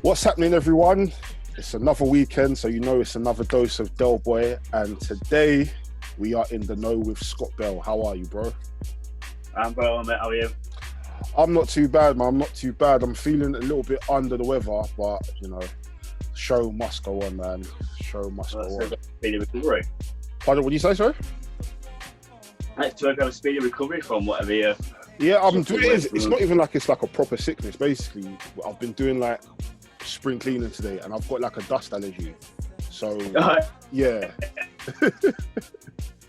What's happening, everyone? It's another weekend, so you know it's another dose of Delboy, and today we are in the know with Scott Bell. How are you, bro? I'm well, mate. How are you? I'm not too bad, man. I'm not too bad. I'm feeling a little bit under the weather, but, you know, show must go on, man. Show must go on. Speedy recovery. Pardon, what do you say, sorry? Nice to have a speedy recovery from whatever you... Yeah, I'm doing it. It's not even like it's like a proper sickness. Basically, I've been doing like spring cleaning today, and I've got like a dust allergy. So, yeah.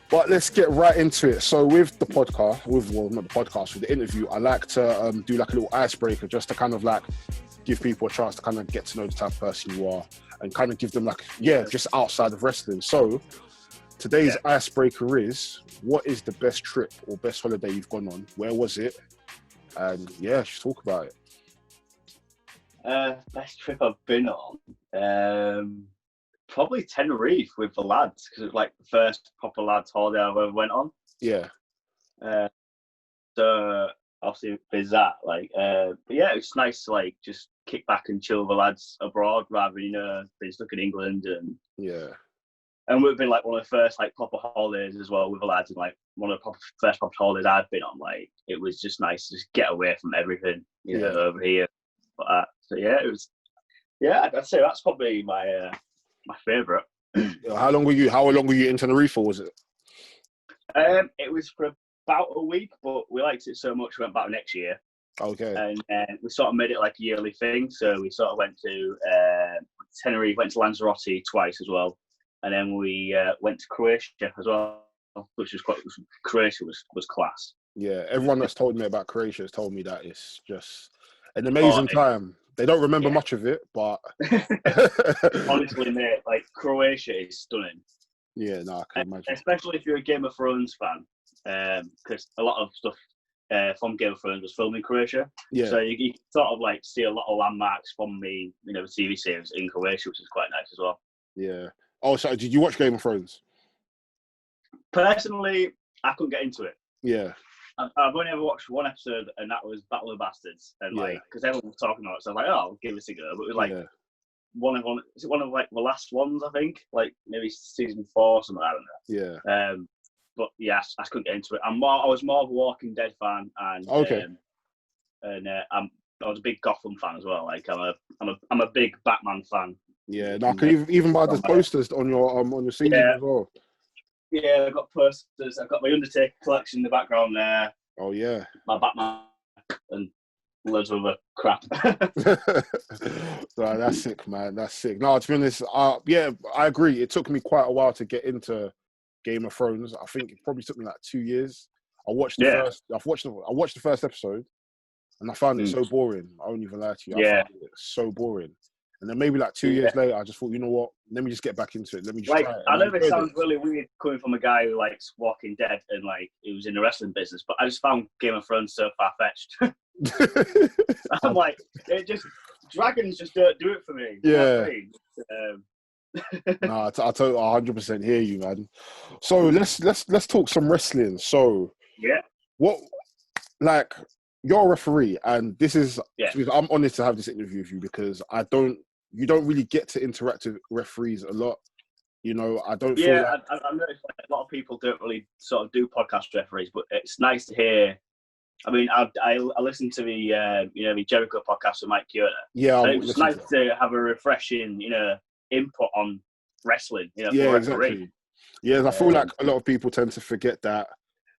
But let's get right into it. So with the podcast, with the interview, I like to do like a little icebreaker just to kind of like give people a chance to kind of get to know the type of person you are and kind of give them like, just outside of wrestling. So today's icebreaker is, what is the best trip or best holiday you've gone on? Where was it? And just talk about it. Best trip I've been on? Probably Tenerife with the lads, because it was like the first proper lads holiday I ever went on. Yeah. So obviously there's that. But yeah, it's nice to like just kick back and chill with the lads abroad rather than being stuck in England. And we've been like one of the first like proper holidays as well with the lads, and like one of the first proper holidays I've been on. Like it was just nice to just get away from everything, you know, over here. But so yeah, it was. Yeah, I'd say that's probably my favourite. How long were you in Tenerife for, was it? It was for about a week, but we liked it so much we went back next year. Okay. And we sort of made it like a yearly thing. So we sort of went to Tenerife, went to Lanzarote twice as well. And then we went to Croatia as well, which was Croatia was class. Yeah, everyone that's told me about Croatia has told me that it's just an amazing time. They don't remember much of it, but honestly, mate, like Croatia is stunning. Yeah, no, I can imagine. Especially if you're a Game of Thrones fan, because a lot of stuff from Game of Thrones was filmed in Croatia. Yeah. So you sort of like see a lot of landmarks from the the TV series in Croatia, which is quite nice as well. Yeah. Oh, so did you watch Game of Thrones? Personally, I couldn't get into it. Yeah. I've only ever watched one episode, and that was Battle of the Bastards. And because everyone was talking about it, so I was like, oh, I'll give this a go. But it was like one of like the last ones, I think, like maybe season 4 or something like that. Yeah. But yeah, I couldn't get into it. I was more of a Walking Dead fan, and I was a big Gotham fan as well. Like I'm a big Batman fan. Yeah, no, I could even buy the posters on your CD as well. Yeah, I've got posters. I've got my Undertaker collection in the background there. Oh yeah. My Batman and loads of other crap. No, that's sick, man. That's sick. No, to be honest, I agree. It took me quite a while to get into Game of Thrones. I think it probably took me like 2 years. I watched the first episode, and I found it so boring. I won't even lie to you. I found it so boring. And then maybe like 2 years later, I just thought, you know what? Let me just get back into it. Let me just try it. I know this sounds really weird coming from a guy who likes Walking Dead and like he was in the wrestling business, but I just found Game of Thrones so far-fetched. I'm like, dragons just don't do it for me. Yeah. No, I totally 100% hear you, man. So let's talk some wrestling. So what, like, you're a referee, and this is I'm honest to have this interview with you because you don't really get to interact with referees a lot. You know, I don't feel like... I noticed like a lot of people don't really sort of do podcast referees, but it's nice to hear. I mean, I listened to the the Jericho podcast with Mike Kyoto. Yeah, it was nice to have a refreshing input on wrestling. Exactly. Yeah, I feel like a lot of people tend to forget that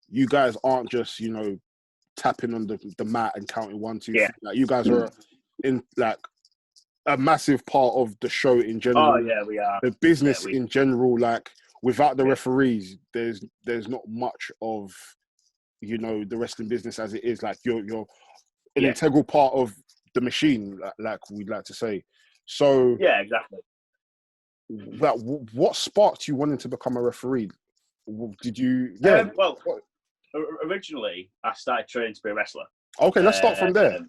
you guys aren't just tapping on the mat and counting 1, 2, 3. Like you guys are in like a massive part of the show in general. Oh yeah, we are. The business in general, like without the referees, there's not much of the wrestling business as it is. Like you're an integral part of the machine, like we'd like to say. So yeah, exactly. Like, what sparked you wanting to become a referee? Did you? Originally, I started training to be a wrestler. Okay, let's start from there.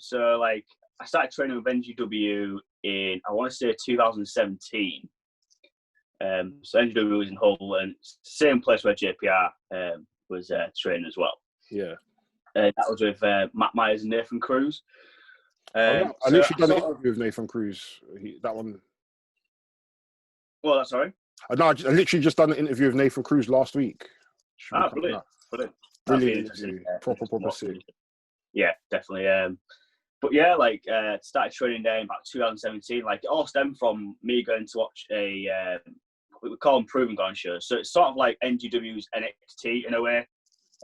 So like I started training with NGW in, I want to say 2017. So NGW was in Hull, and same place where JPR was training as well. Yeah. That was with Matt Myers and Nathan Cruz. I literally done an interview with Nathan Cruz. That one. Well, sorry. No, I literally just done an interview with Nathan Cruz last week. Brilliant. Brilliant interview. Proper sick. Yeah, definitely. But yeah, like started training there in about 2017. Like it all stemmed from me going to watch a we call them Proving Ground shows. So it's sort of like NGW's NXT in a way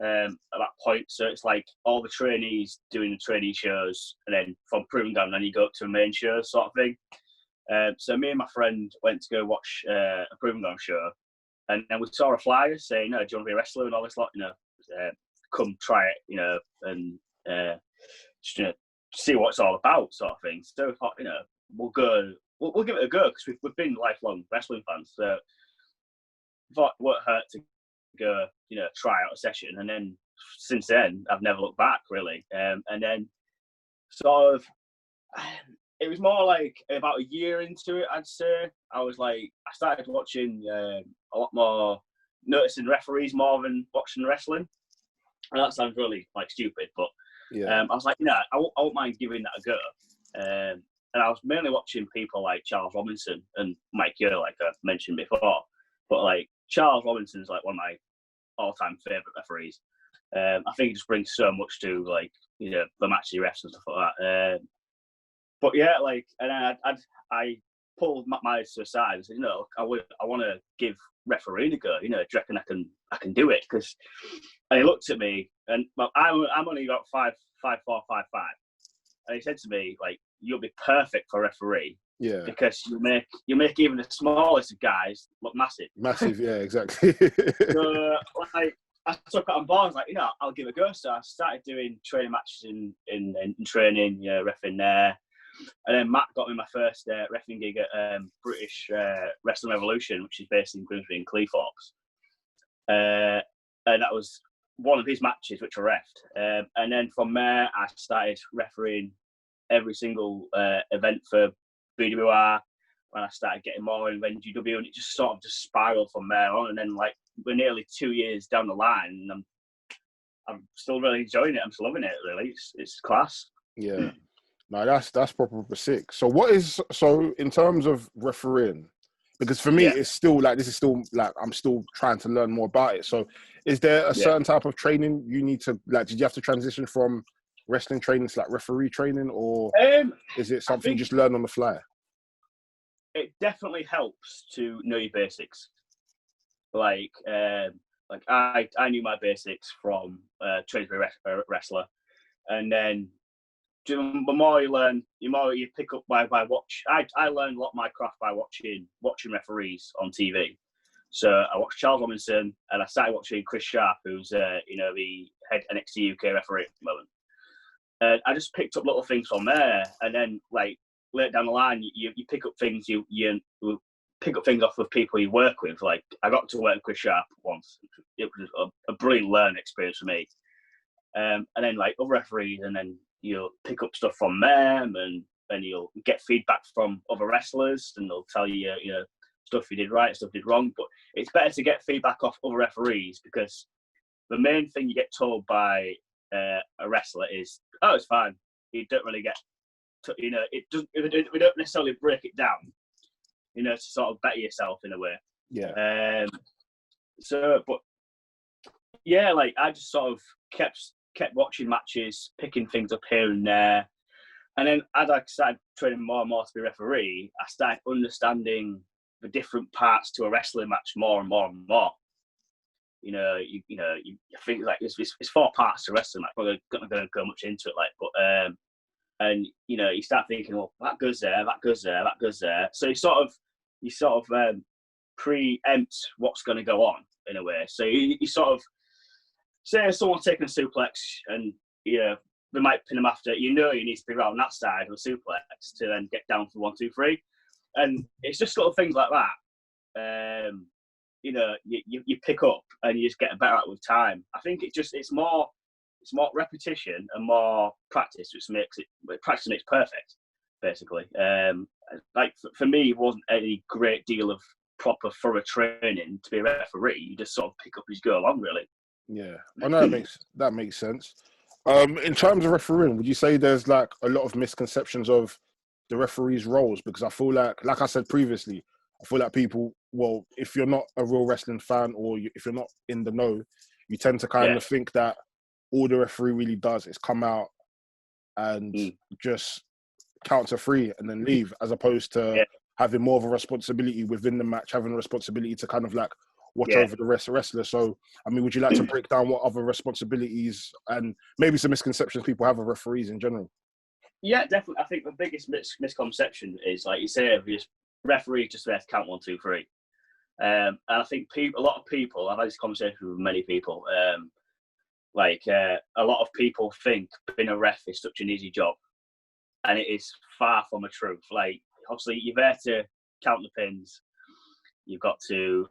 at that point. So it's like all the trainees doing the trainee shows, and then from Proving Ground, then you go up to a main show sort of thing. So me and my friend went to go watch a Proving Ground show, and then we saw a flyer saying, "No, do you want to be a wrestler?" and all this lot, come try it, and just see what it's all about, sort of thing. So we thought, we'll go, we'll give it a go because we've been lifelong wrestling fans. So we thought it won't hurt to go, try out a session. And then since then, I've never looked back really. And then sort of, it was more like about a year into it, I'd say. I started watching a lot more, noticing referees more than watching wrestling. And that sounds really stupid, but I was like, I won't mind giving that a go. And I was mainly watching people like Charles Robinson and Mike Yeo, like I mentioned before. But Charles Robinson's one of my all-time favourite referees. I think he just brings so much to the match he refs and stuff like that. But yeah, and I pulled my to the side and said, I want to give refereeing a go. Do you reckon I can do it? And he looked at me, and I'm only about 5'4", 5'5", and he said to me, "You'll be perfect for referee, because you make even the smallest of guys look massive." Massive, yeah, exactly. So I took it on board. I was like, I'll give it a go. So I started doing training matches in training, reffing there. And then Matt got me my first reffing gig at British Wrestling Revolution, which is based in Grimsby and Cleethorpes. And that was one of his matches, which I reffed. And then from there, I started refereeing every single event for BWR. When I started getting more in NGW, and it just sort of spiraled from there on. And then we're nearly 2 years down the line, and I'm still really enjoying it. I'm still loving it. Really, it's class. Yeah. No, that's proper sick. So in terms of refereeing, because for me it's still I'm still trying to learn more about it. So is there a certain type of training you need to did you have to transition from wrestling training to referee training, or is it something you just learn on the fly? It definitely helps to know your basics. I knew my basics from training to be a wrestler, and then the more you learn, the more you pick up by watch. I learned a lot of my craft by watching referees on TV. So I watched Charles Robinson, and I started watching Chris Sharp, who's the head NXT UK referee at the moment. And I just picked up little things from there, and then later down the line, you pick up things you pick up things off of people you work with. I got to work with Chris Sharp once. It was a brilliant learning experience for me. And then other referees, and then you'll pick up stuff from them, and then you'll get feedback from other wrestlers, and they'll tell you, stuff you did right, stuff you did wrong. But it's better to get feedback off other referees, because the main thing you get told by a wrestler is, "Oh, it's fine." You don't really get, it doesn't. We don't necessarily break it down, to sort of better yourself in a way. Yeah. But yeah, I just sort of kept watching matches, picking things up here and there. And then as I started training more and more to be a referee, I started understanding the different parts to a wrestling match more and more and more. You think it's 4 parts to wrestling match. I'm not going to go much into it, and you start thinking, well, that goes there, that goes there, that goes there. So you sort of preempt what's going to go on in a way. So you sort of, say someone's taking a suplex, and they might pin them after. You need to be around that side of a suplex to then get down for 1, 2, 3, and it's just little things like that. You pick up, and you just get better at with time. I think it's more repetition and more practice, which practice makes perfect, basically. For me, it wasn't any great deal of proper thorough training to be a referee. You just sort of pick up as you go along, really. Yeah, I know that makes sense. In terms of refereeing, would you say there's like a lot of misconceptions of the referees' roles? Because I feel like I said previously, I feel like people, well, if you're not a real wrestling fan or if you're not in the know, you tend to kind of think that all the referee really does is come out and just count to three and then leave, as opposed to having more of a responsibility within the match, having a responsibility to kind of like watch over the wrestlers. So, I mean, would you like to break down what other responsibilities and maybe some misconceptions people have of referees in general? Yeah, definitely. I think the biggest misconception is, like you say, referee just there to count 1, 2, 3. And I think a lot of people, I've had this conversation with many people, a lot of people think being a ref is such an easy job. And it is far from the truth. Like, obviously, you're there to count the pins. You've got to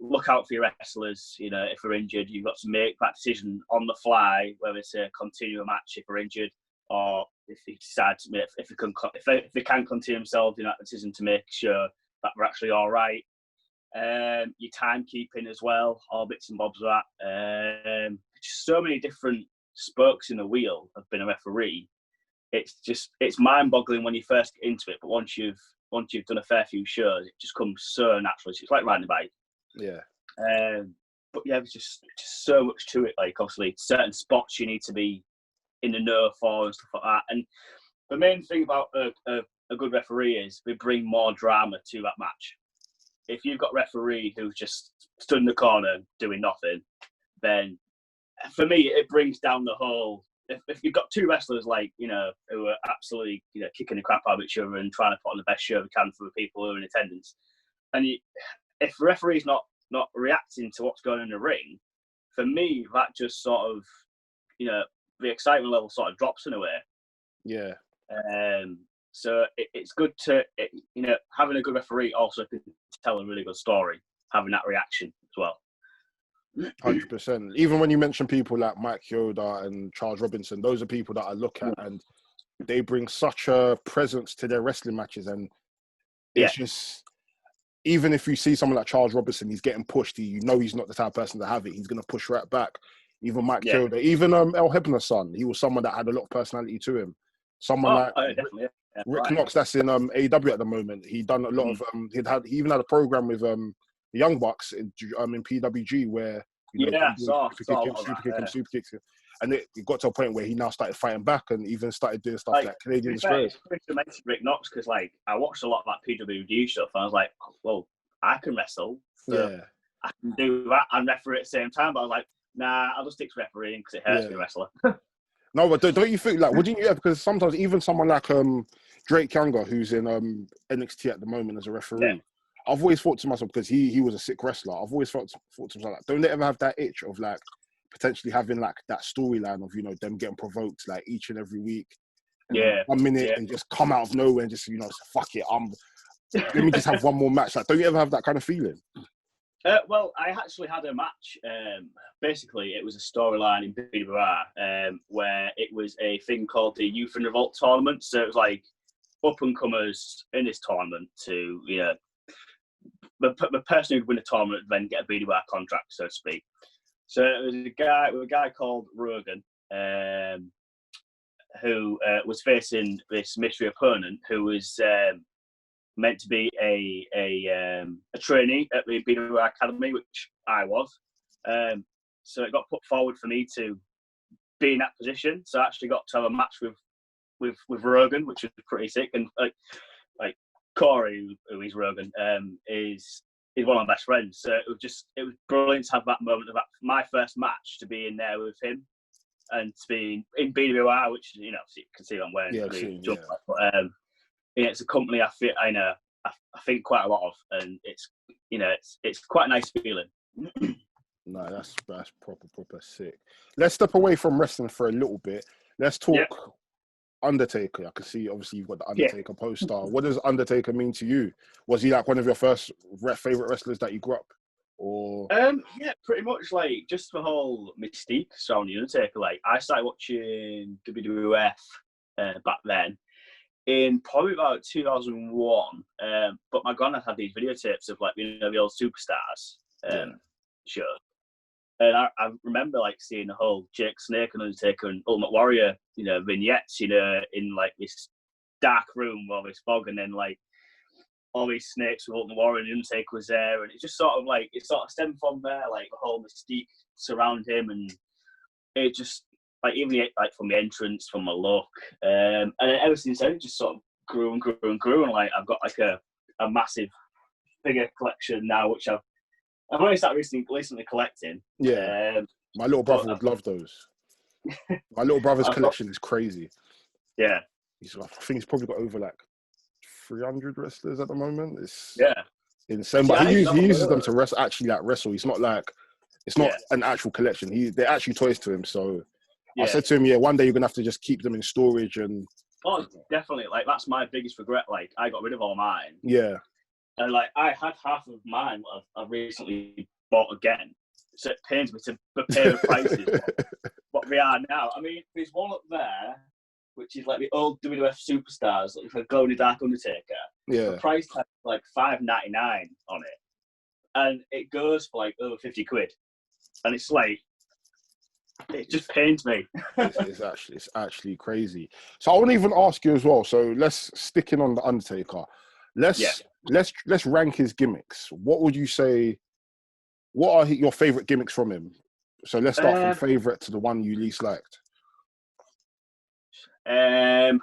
look out for your wrestlers. You know, if they're injured, you've got to make that decision on the fly, whether to continue a match if they're injured, or if they decide to make, if they can continue themselves in that decision to make sure that we're actually all right. Your timekeeping as well, all bits and bobs of that. Just so many different spokes in the wheel of being a referee. It's mind-boggling when you first get into it, but once you've done a fair few shows, it just comes so naturally. So it's like riding a bike. Yeah. But yeah, there's just so much to it. Like, obviously, certain spots you need to be in the know for and stuff like that. And the main thing about a good referee is they bring more drama to that match. If you've got a referee who's just stood in the corner doing nothing, then for me, it brings down the whole. If you've got two wrestlers, like, you know, who are absolutely, you know, kicking the crap out of each other and trying to put on the best show they can for the people who are in attendance, and if the referee's not reacting to what's going on in the ring, for me, that just sort of, you know, the excitement level sort of drops in a way. Yeah. So it's good to, you know, having a good referee also can tell a really good story, having that reaction as well. 100%. Even when you mention people like Mike Yoda and Charles Robinson, those are people that I look at and they bring such a presence to their wrestling matches. And it's just, even if you see someone like Charles Robinson, he's getting pushed, you know he's not the type of person to have it. He's going to push right back. Even Mike Yoda, even El Hebner's son, he was someone that had a lot of personality to him. Someone Rick Knox, that's in AEW at the moment. He done a lot of he even had a program with the Young Bucks in PWG where, you know, super kicks, and it got to a point where he now started fighting back and even started doing stuff like Canadian Express. It's to mention Rick Knox because, like, I watched a lot of that PWG stuff and I was like, well, I can wrestle, so I can do that and referee at the same time. But I was like, nah, I'll just stick to refereeing because it hurts being a wrestler. No, but don't you think, like, wouldn't you? Because sometimes even someone like Drake Younger, who's in NXT at the moment as a referee, I've always thought to myself, because he was a sick wrestler, I've always thought to myself, like, don't they ever have that itch of, like, potentially having, like, that storyline of, you know, them getting provoked, like, each and every week? And 1 minute and just come out of nowhere and just, you know, say, fuck it, let me just have one more match. Like, don't you ever have that kind of feeling? Well, I actually had a match. Basically, it was a storyline in BWR where it was a thing called the Youth and Revolt tournament. So it was like up-and-comers in this tournament to, you know, the person who'd win the tournament would then get a BWR contract, so to speak. So it was a guy called Rogan who was facing this mystery opponent who was meant to be a trainee at the BWR Academy, which I was. So it got put forward for me to be in that position. So I actually got to have a match with Rogan, which was pretty sick. And like Corey, who is Rogan, is one of my best friends. So it was brilliant to have that moment of my first match, to be in there with him and to be in BWR, which, you know, you can see I'm wearing the jumper. But it's a company I think quite a lot of, and it's, you know, it's quite a nice feeling. No, that's proper sick. Let's step away from wrestling for a little bit. Let's talk Undertaker. I can see, obviously, you've got the Undertaker poster. What does Undertaker mean to you? Was he like one of your first favorite wrestlers that you grew up? Or yeah, pretty much, like, just the whole mystique surrounding Undertaker. Like, I started watching WWF back then in probably about 2001. But my granddad had these videotapes of, like, you know, the old Superstars show. And I remember like seeing the whole Jake Snake and Undertaker and Ultimate Warrior, vignettes, in like this dark room with all this fog, and then like all these snakes with Ultimate Warrior and the Undertaker was there, and it just sort of stemmed from there, like the whole mystique surrounding him, and it just like even like from the entrance, from the look, and then ever since then it just sort of grew and grew and grew, and like I've got like a massive figure collection now, which I've only started recently collecting. Yeah, my little brother would love those. My little brother's collection is crazy. Yeah, I think he's probably got over like 300 wrestlers at the moment. It's insane. Yeah, But he uses them to wrestle. It's not like an actual collection. They're actually toys to him. So I said to him, one day you're gonna have to just keep them in storage and. Oh, definitely. Like that's my biggest regret. Like I got rid of all mine. Yeah. And like I had half of mine I've recently bought again. So it pains me to pay the prices what they are now. I mean, there's one up there, which is like the old WWF superstars, like the Glow in the Dark Undertaker. Yeah. The price tag is like $5.99 on it. And it goes for like over 50 quid. And it's like, it just pains me. it's actually crazy. So I want to even ask you as well. So let's stick in on the Undertaker. Let's rank his gimmicks. What would you say? What are your favorite gimmicks from him? So let's start from favorite to the one you least liked. I'd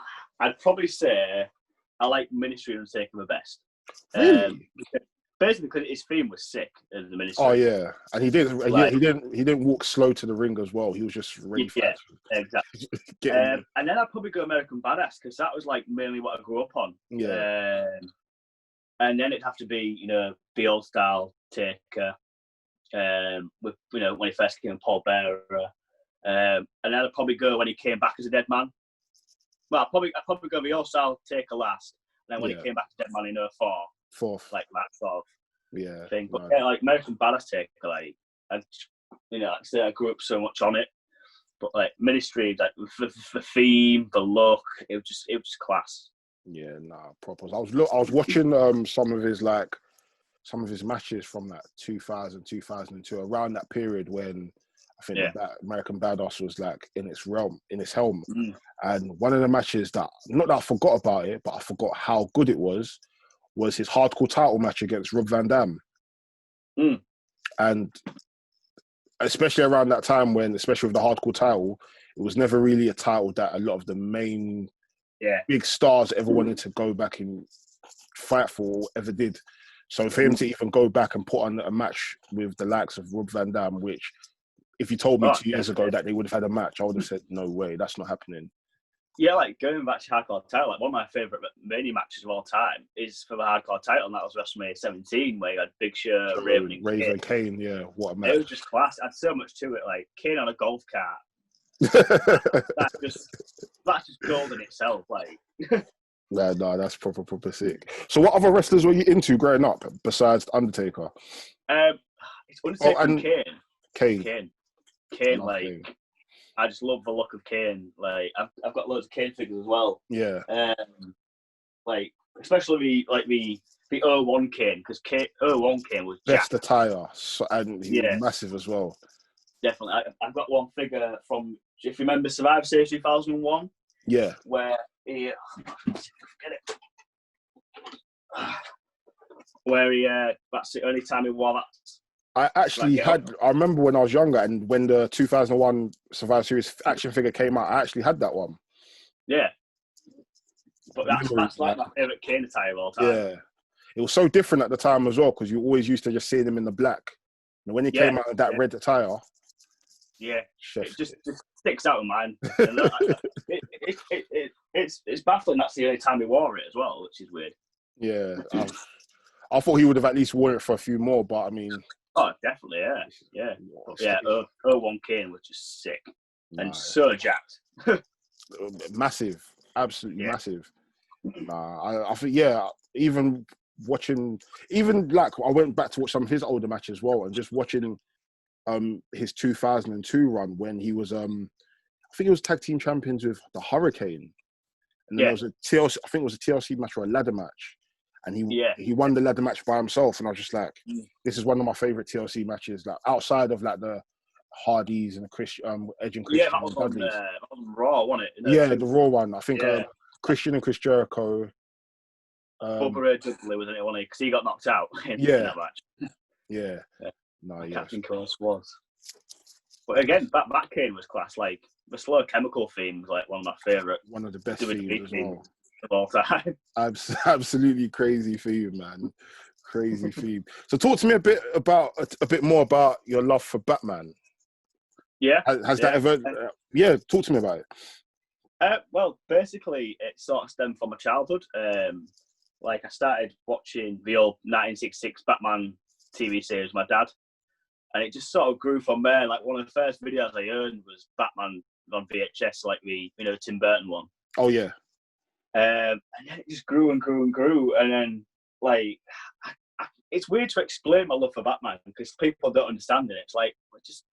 probably say I like Ministry Undertaker the best. Really? Basically, because his theme was sick in the Ministry. Oh yeah, and he didn't walk slow to the ring as well. He was just really fast. Exactly. And then I'd probably go American Badass because that was like mainly what I grew up on. Yeah. And then it'd have to be the old style Taker, with when he first came in, Paul Bearer, and then I'd probably go when he came back as a dead man. Well, I'd probably go the old style Taker last, and then when he came back as dead man in 04. Fourth, like that sort of thing. But right. Like American Badass Taker, like I say I grew up so much on it. But like Ministry, like the theme, the look, it was just class. Yeah, proper. I was watching some of his matches from that 2000, 2002, around that period when I think that American Badass was like in its realm, in its helm. And one of the matches that, not that I forgot about it, but I forgot how good it was his hardcore title match against Rob Van Dam. And especially around that time when, especially with the hardcore title, it was never really a title that a lot of the main big stars ever wanted to go back and fight for or ever did. So for him to even go back and put on a match with the likes of Rob Van Dam, which if you told me 2 years ago that they would have had a match, I would have said, no way, that's not happening. Yeah, like going back to hardcore title, like one of my favourite Mania matches of all time is for the hardcore title, and that was WrestleMania 17, where you had Big Show, Raven and Kane. Yeah, what a match! It was just class. It had so much to it, like Kane on a golf cart. that's just gold in itself. Like, no, that's proper sick. So, what other wrestlers were you into growing up besides Undertaker? It's Undertaker and Kane. Kane, like. Kane. I just love the look of Kane. Like I've got loads of Kane figures as well. Yeah. Like especially the 01 Kane, because 01 Kane was best attire, and he was massive as well. Definitely, I've got one figure from, if you remember Survivor Series 2001. Yeah. Where he, that's the only time he wore that. I actually I remember when I was younger and when the 2001 Survivor Series action figure came out, I actually had that one. Yeah. But that's like my favourite Kane attire of all time. Yeah. It was so different at the time as well, because you always used to just see them in the black. And when he came out in that red attire... Yeah. It just sticks out in mine. It's baffling that's the only time he wore it as well, which is weird. Yeah. I thought he would have at least worn it for a few more, but I mean... Oh, definitely, yeah. But yeah, 01 Kane was just sick and so jacked. Massive, absolutely massive. I think, even watching, like, I went back to watch some of his older matches as well, and just watching his 2002 run when he was, I think he was tag team champions with the Hurricane. And then there was a TLC, I think it was a TLC match or a ladder match. And he won the ladder match by himself, and I was just like, this is one of my favorite TLC matches. Like outside of like the Hardys and Edge and Yeah, Christian that was and on Dudleys. Raw, wasn't it? Yeah, the Raw one. I think Yeah. Christian and Chris Jericho. Bubba Ray Dudley, wasn't it? Wasn't he? Because he got knocked out in that match. Yeah. No, I can't think of what it was. But again, that Kane was class. Like the Slow Chemical theme was like one of my favourite. One of the best themes as well of all time. Absolutely crazy theme, man. Crazy theme. So talk to me a bit more about your love for Batman. Yeah. Has that ever? Talk to me about it. Well, basically, it sort of stemmed from my childhood. Like I started watching the old 1966 Batman TV series with my dad, and it just sort of grew from there. Like one of the first videos I earned was Batman on VHS, like the Tim Burton one. Oh yeah. And then it just grew and grew and grew, and then like it's weird to explain my love for Batman because people don't understand it. It's like just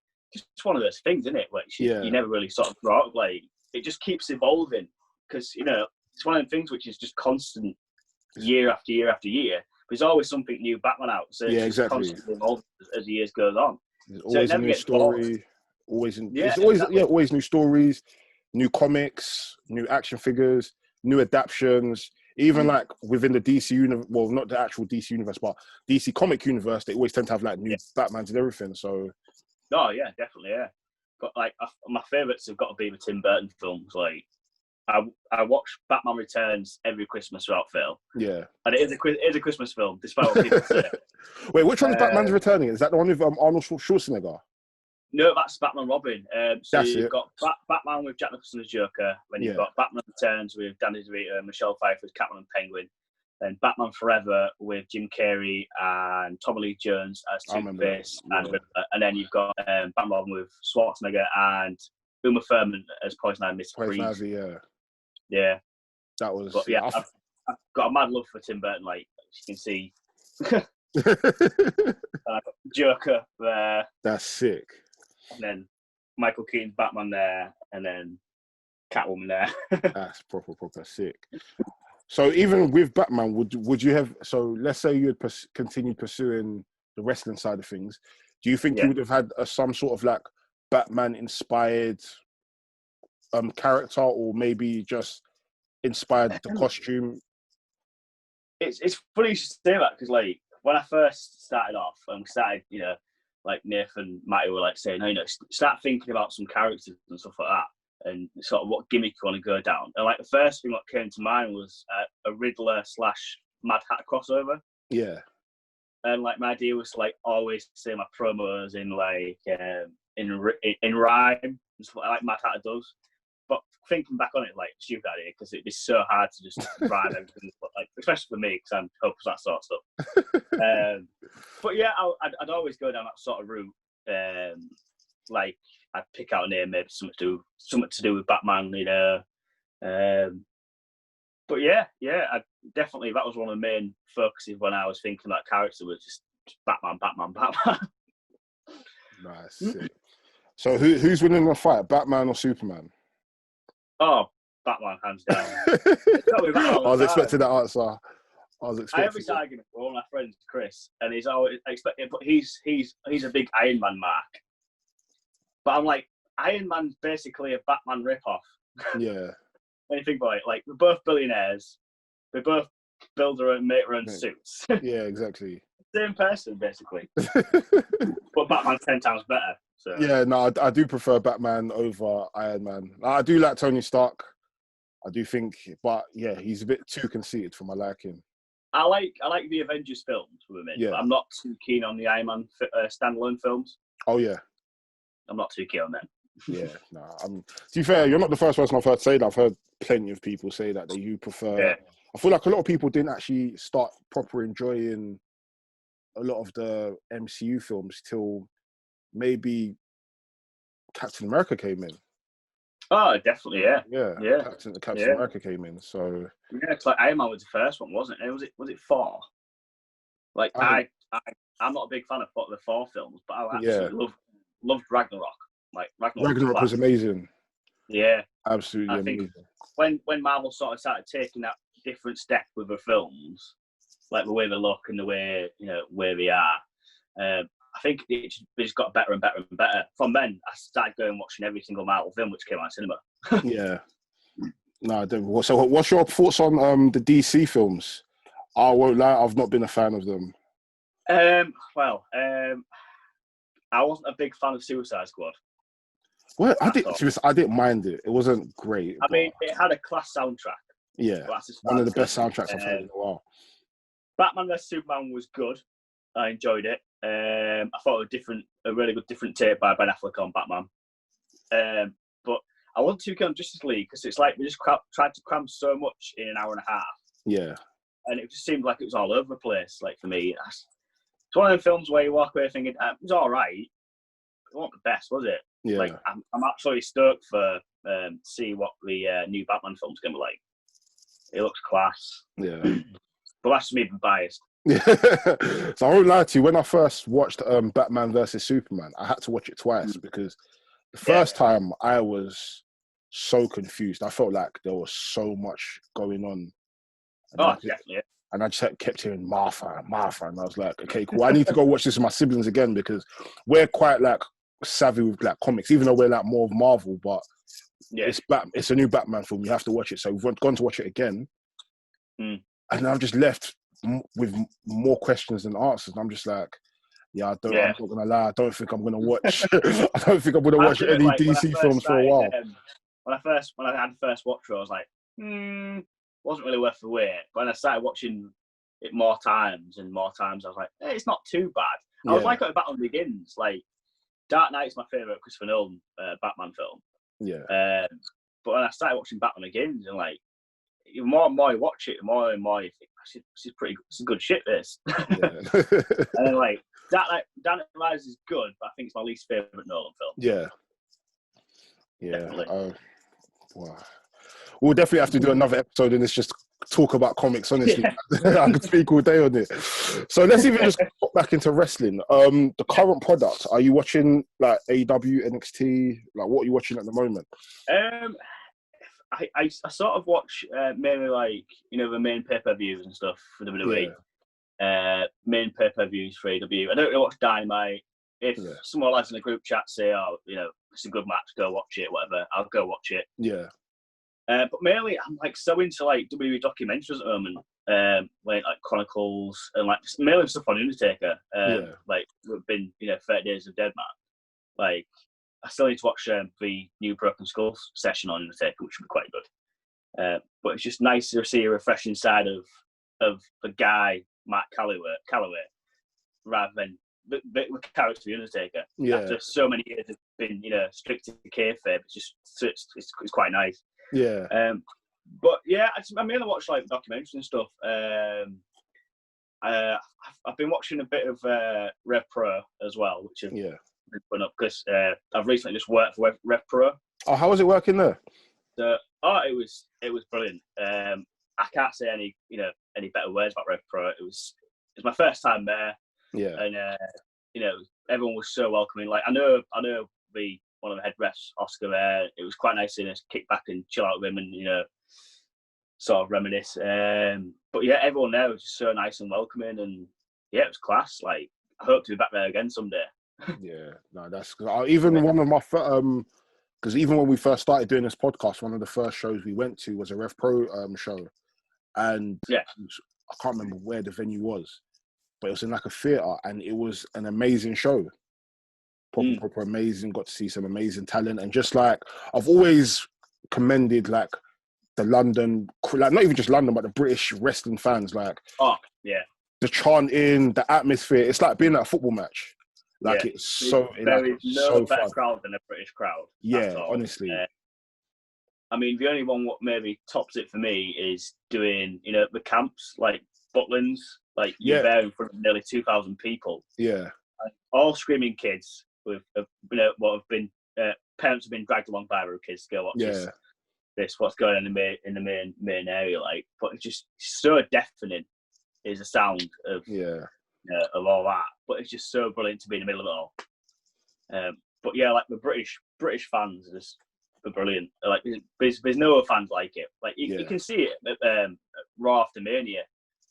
one of those things, isn't it? Like you never really sort of grow up. Like it just keeps evolving because it's one of the things which is just constant year after year after year. There's always something new Batman out, so it's just constantly evolving as the years goes on. There's always a new story. Always new stories, new comics, new action figures, new adaptions. Even like within the DC universe, well, not the actual DC universe, but DC comic universe, they always tend to have like new Batmans and everything. So, oh yeah, definitely, yeah. But like my favourites have got to be the Tim Burton films. Like I watch Batman Returns every Christmas without fail. Yeah, and it is a Christmas film, despite what people say. Wait, which one is Batman's Returning? Is that the one with Arnold Schwarzenegger? No, that's Batman Robin. So that's you've got Batman with Jack Nicholson as Joker, then you've got Batman Returns with Danny DeVito and Michelle Pfeiffer as Catwoman and Penguin, then Batman Forever with Jim Carrey and Tommy Lee Jones as Two-Face, and then you've got Batman Robin with Schwarzenegger and Uma Thurman as Poison Ivy, Mr. Freeze. Yeah. That was... But yeah, I've got a mad love for Tim Burton, like you can see. Joker there. That's sick. And then Michael Keaton's Batman there, and then Catwoman there. That's proper sick. So even with Batman, would you have? So let's say you had continued pursuing the wrestling side of things. Do you think you would have had some sort of like Batman-inspired character, or maybe just inspired the costume? It's funny you should say that because like when I first started off and we started, like Nathan and Matty were like saying, start thinking about some characters and stuff like that, and sort of what gimmick you want to go down. And like the first thing that came to mind was a Riddler / Mad Hatter crossover. Yeah. And like my idea was to like always say my promos in like in rhyme, like Mad Hatter does. But thinking back on it, like stupid idea because it'd be so hard to just rhyme everything, like especially for me because I'm hopeless that sort of stuff. But yeah, I'd always go down that sort of route. Like I'd pick out a name, maybe something to do with Batman, But yeah, I definitely that was one of the main focuses when I was thinking that character was just Batman. Nice. So who's winning the fight, Batman or Superman? Oh, Batman, hands down. I was expecting that answer. I have this argument with one of my friends, Chris, and he's always expecting, but he's a big Iron Man mark. But I'm like, Iron Man's basically a Batman ripoff. Yeah. When you think about it, like we're both billionaires, we both build our own, make our own suits. Yeah, exactly. Same person, basically. But Batman's 10 times better. So. Yeah, no, I do prefer Batman over Iron Man. I do like Tony Stark. I do think, but yeah, he's a bit too conceited for my liking. I like the Avengers films with him, but I'm not too keen on the Iron Man standalone films. Oh yeah, I'm not too keen on them. Yeah, no. To be fair, you're not the first person I've heard say that. I've heard plenty of people say that you prefer. Yeah. I feel like a lot of people didn't actually start proper enjoying a lot of the MCU films till maybe Captain America came in. Oh, definitely, yeah. Captain America came in, so yeah, it's like Iron Man was the first one, wasn't it? Was it Thor? Like I'm not a big fan of the Thor films, but I absolutely loved Ragnarok. Like Ragnarok was amazing. Yeah, absolutely amazing. Think when Marvel sort of started taking that different step with the films, like the way they look and the way where they are, I think it just got better and better and better. From then, I started going watching every single Marvel film which came out in cinema. Yeah. No, I don't. So, what's your thoughts on the DC films? I won't lie, I've not been a fan of them. I wasn't a big fan of Suicide Squad. Well, I didn't mind it. It wasn't great. I mean, it had a class soundtrack. Yeah, one of the best soundtracks I've heard in a while. Batman vs Superman was good. I enjoyed it. I thought it was a really good different take by Ben Affleck on Batman. But I wasn't too keen on Justice League because it's like we just tried to cram so much in an hour and a half. Yeah. And it just seemed like it was all over the place. Like for me, it's one of them films where you walk away thinking it was all right. It wasn't the best, was it? Yeah. Like I'm absolutely stoked for see what the new Batman film's gonna be like. It looks class. Yeah. But that's me being biased. Yeah. So I won't lie to you. When I first watched Batman versus Superman, I had to watch it twice because the first time I was so confused. I felt like there was so much going on. Definitely. And I just kept hearing Martha, and I was like, okay, cool. I need to go watch this with my siblings again because we're quite like savvy with like comics, even though we're like more of Marvel. But it's a new Batman film. You have to watch it. So we've gone to watch it again, and I've just left with more questions than answers. And I'm just like, I'm not gonna lie. I don't think I'm gonna watch. I don't think I'm gonna watch any DC films for a while. When I had the first watch through, I was like, wasn't really worth the wait. But when I started watching it more times, I was like, hey, it's not too bad. I was like at Batman Begins. Like, Dark Knight's my favourite Christopher Nolan Batman film. Yeah. But when I started watching Batman Begins, and like, the more and more you watch it, the more and more you think, this is pretty good. This is good shit, this. Yeah. And then, like, Dark Knight Rises is good, but I think it's my least favourite Nolan film. Yeah. Yeah. Wow. We'll definitely have to do another episode and let's just talk about comics, honestly. I could speak all day on it. So let's even just pop back into wrestling. The current product, are you watching like AEW, NXT? Like, what are you watching at the moment? I sort of watch mainly like, the main pay-per-views and stuff for WWE. Main pay-per-views for AEW. I don't really watch Dynamite. If someone lads in the group chat say, it's a good match, go watch it, whatever, I'll go watch it. Yeah. But mainly, I'm like so into like WWE documentaries at the moment, like Chronicles and like just mainly stuff on Undertaker. Like we've been, 30 Days of Dead Man. Like I still need to watch the new Broken Skulls session on Undertaker, which would be quite good. But it's just nice to see a refreshing side of the guy Matt Calloway, rather than the character of the Undertaker. After so many years of being, strict to kayfabe, it's quite nice. Yeah. But yeah, I mainly watch like documentaries and stuff. I've been watching a bit of Rev Pro as well, which have been fun up because I've recently just worked for Rev Pro. Oh, how was it working there? So, it was brilliant. I can't say any better words about Rev Pro. It was my first time there. Yeah. And everyone was so welcoming. Like I know one of the head refs, Oscar, there. It was quite nice to kick back and chill out with him and, sort of reminisce. But yeah, everyone there was just so nice and welcoming, and it was class. Like, I hope to be back there again someday. Yeah, no, that's even one of my because even when we first started doing this podcast, one of the first shows we went to was a Rev Pro show, and I can't remember where the venue was, but it was in like a theatre, and it was an amazing show. Proper amazing. Got to see some amazing talent, and just like I've always commended like the London, like not even just London, but the British wrestling fans. Like, the chanting, the atmosphere. It's like being at a football match. Like it's so. There is no better crowd than a British crowd. Yeah, honestly. I mean, the only one what maybe tops it for me is doing the camps like Butlins. Like you're there in front of nearly 2,000 people. Yeah, all screaming kids. With what have been parents have been dragged along by their kids to go watch this what's going on in the main area, like, but it's just so deafening is the sound of of all that, but it's just so brilliant to be in the middle of it all. But yeah, like the British fans are brilliant. Like there's no other fans like it. Like you can see it at Raw After Mania,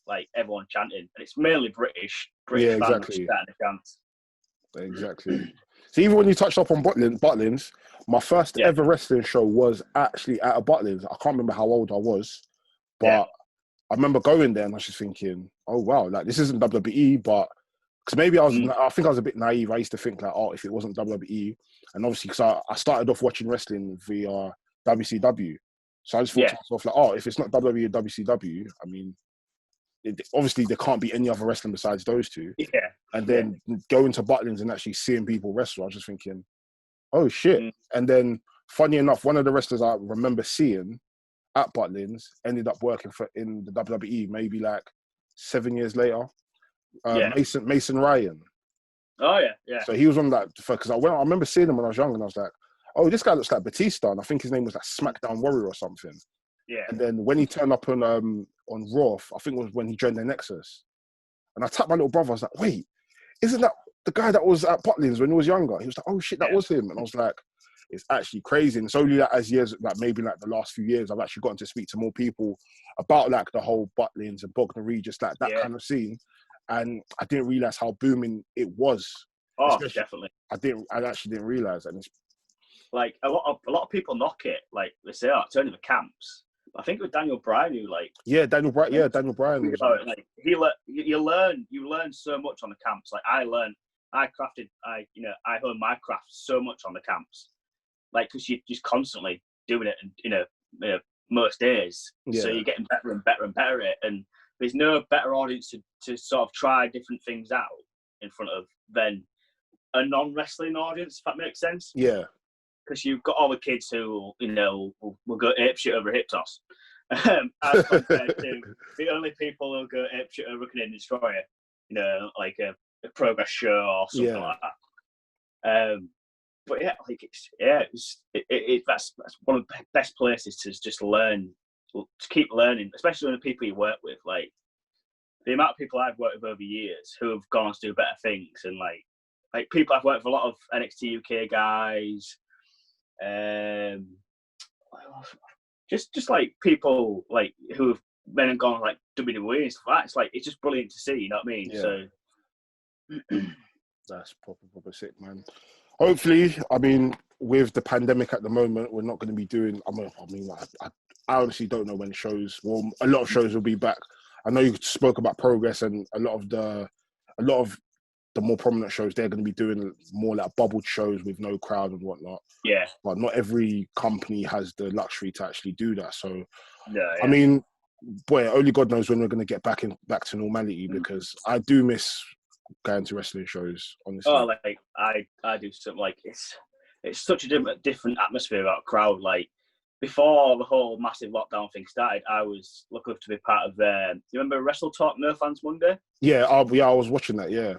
like everyone chanting, and it's mainly British fans starting to chant. Exactly. So even when you touched up on Butlins, my first ever wrestling show was actually at a Butlins. I can't remember how old I was, but I remember going there and I was just thinking, oh wow, like this isn't WWE, but because maybe I think I was a bit naive. I used to think like, oh, if it wasn't WWE, and obviously because I started off watching wrestling via WCW, so I just thought to myself like, oh, if it's not WWE and WCW, I mean, obviously there can't be any other wrestling besides those two. Yeah. And then going to Butlins and actually seeing people wrestle, I was just thinking, oh shit. And then funny enough, one of the wrestlers I remember seeing at Butlins ended up working in the WWE maybe like 7 years later. Mason Ryan. Oh yeah. So he was on that because I remember seeing him when I was young and I was like, oh, this guy looks like Batista, and I think his name was like SmackDown Warrior or something. Yeah. And then when he turned up on Raw, I think it was when he joined the Nexus. And I tapped my little brother. I was like, wait, isn't that the guy that was at Butlins when he was younger? He was like, oh shit, that was him. And I was like, it's actually crazy. And it's only that as years, like maybe like the last few years, I've actually gotten to speak to more people about like the whole Butlins and Bognor Regis, like that kind of scene. And I didn't realize how booming it was. Oh, definitely. I actually didn't realize that. Like a lot of people knock it. Like they say, oh, it's only the camps. I think it was Daniel Bryan who Daniel Bryan. Was like you learn so much on the camps. Like I honed my craft so much on the camps. Like because you're just constantly doing it, and most days. So you're getting better and better and better at it. And there's no better audience to sort of try different things out in front of than a non-wrestling audience, if that makes sense. Yeah. Because you've got all the kids who, will go apeshit over hip toss. As compared to the only people who go apeshit over Canadian Destroyer, like a Progress show or something like that. But that's one of the best places to just learn, to keep learning, especially when the people you work with. Like the amount of people I've worked with over years who have gone on to do better things, and like people I've worked with a lot of NXT UK guys. Just like people like who have been and gone like WWE and stuff like that. It's like it's just brilliant to see, you know what I mean? So that's proper sick, man. Hopefully, I mean, with the pandemic at the moment, we're not going to be doing. I honestly don't know when shows. Well, a lot of shows will be back. I know you spoke about Progress, and a lot of the more prominent shows, they're going to be doing more like bubbled shows with no crowd and whatnot. Yeah. But not every company has the luxury to actually do that. So, I mean, boy, only God knows when we're going to get back to normality, because I do miss going to wrestling shows, honestly. Oh, like I do something like it's such a different atmosphere about a crowd. Like before the whole massive lockdown thing started, I was lucky enough to be part of. You remember Wrestle Talk No Fans Monday? Yeah, I was watching that. Yeah.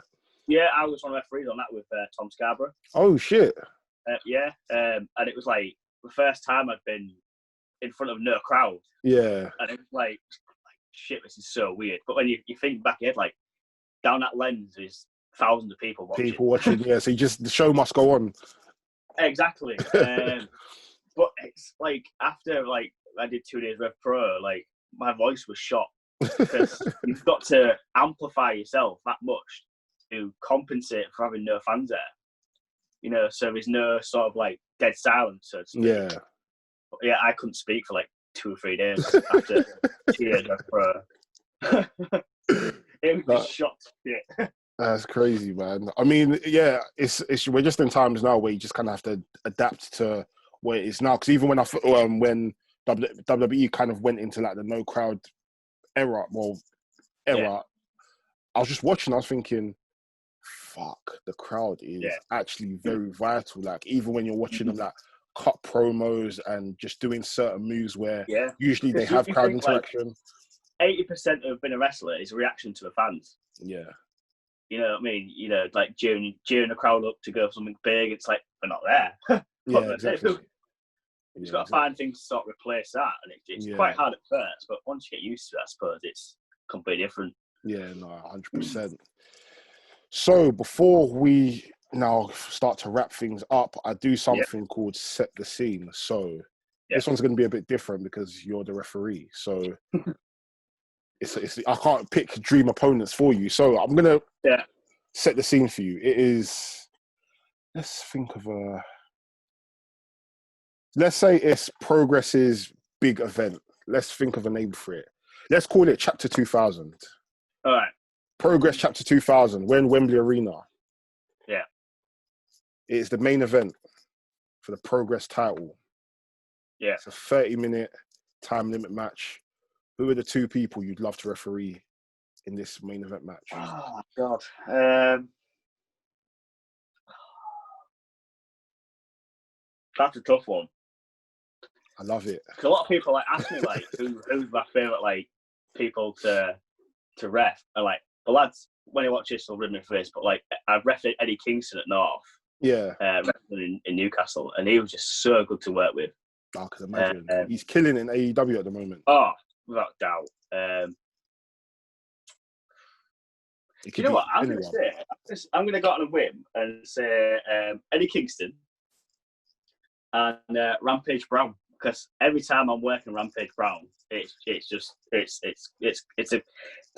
Yeah, I was one of the referees on that with Tom Scarborough. Oh shit! And it was like the first time I'd been in front of no crowd. Yeah. And it was like shit, this is so weird. But when you think back ahead, like down that lens is thousands of people watching. Yeah. So the show must go on. Exactly. But it's like after like I did 2 days Rev Pro, like my voice was shot because you've got to amplify yourself that much to compensate for having no fans there, so there's no sort of like dead silence, so to speak. But I couldn't speak for like 2 or 3 days after 2 days of Pro. It was shocked. Yeah. That's crazy, man. I mean, it's we're just in times now where you just kind of have to adapt to where it is now. Because even when WWE kind of went into like the no crowd era, I was just watching. I was thinking, fuck, the crowd is actually very vital. Like even when you're watching them like cut promos and just doing certain moves where usually they have crowd interaction. Like 80% of being a wrestler is a reaction to the fans. Yeah. You know what I mean? Like cheering the crowd up to go for something big. It's like they're not there. Exactly. You just got to find things to sort of replace that, and it's quite hard at first. But once you get used to it, I suppose it's completely different. Yeah, no, 100%. So before we now start to wrap things up, I do something called set the scene. So this one's going to be a bit different because you're the referee. So it's I can't pick dream opponents for you. So I'm going to set the scene for you. It is let's think of a. Let's say it's Progress's big event. Let's think of a name for it. Let's call it Chapter 2000. All right. Progress Chapter 2000. We're in Wembley Arena. Yeah. It's the main event for the Progress title. Yeah. It's a 30-minute time limit match. Who are the two people you'd love to referee in this main event match? Oh, God. That's a tough one. I love it. A lot of people like ask me like who's my favourite like people to ref, and like the lads when I watch this will rid me for this, but like I've refed Eddie Kingston at North, wrestling in Newcastle, and he was just so good to work with. I can imagine. He's killing in AEW at the moment. Oh, without doubt. You know what? I'm going to go on a whim and say Eddie Kingston and Rampage Brown, because every time I'm working Rampage Brown, it's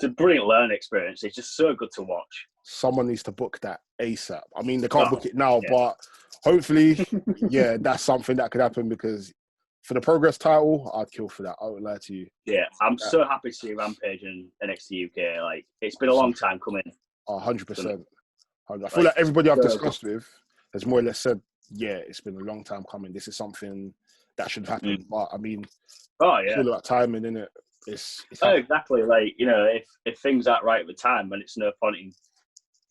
a brilliant learning experience. It's just so good to watch. Someone needs to book that ASAP. I mean, they can't book it now, but hopefully, that's something that could happen, because for the Progress title, I'd kill for that. I won't lie to you. Yeah, I'm so happy to see Rampage in NXT UK. Like, it's been a long time coming. 100%. I feel like everybody I've discussed with has more or less said, it's been a long time coming. This is something that should happen. But I mean, it's all about timing, isn't it? It's exactly. Like, if things aren't right with time, then it's no point in,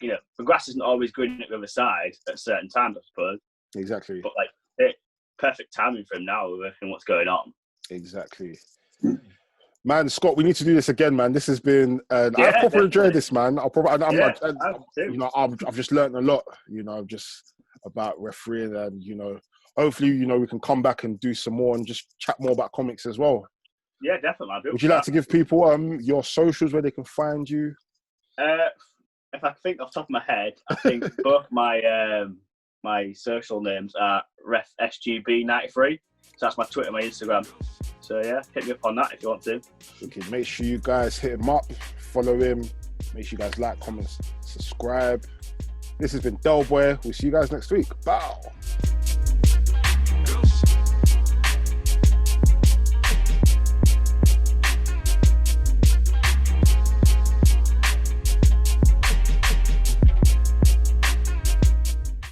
the grass isn't always green at the other side at certain times, I suppose. Exactly. But like, perfect timing for him now with what's going on. Exactly. Man, Scott, we need to do this again, man. This has been, I've proper enjoyed this, man. I've just learned a lot, just about refereeing, and hopefully, we can come back and do some more and just chat more about comics as well. Yeah, definitely. Would you like to give people your socials where they can find you? If I think off the top of my head, I think both my social names are RefSGB93. So that's my Twitter, my Instagram. So hit me up on that if you want to. Okay, make sure you guys hit him up, follow him. Make sure you guys like, comment, subscribe. This has been Delboy. We'll see you guys next week. Bow.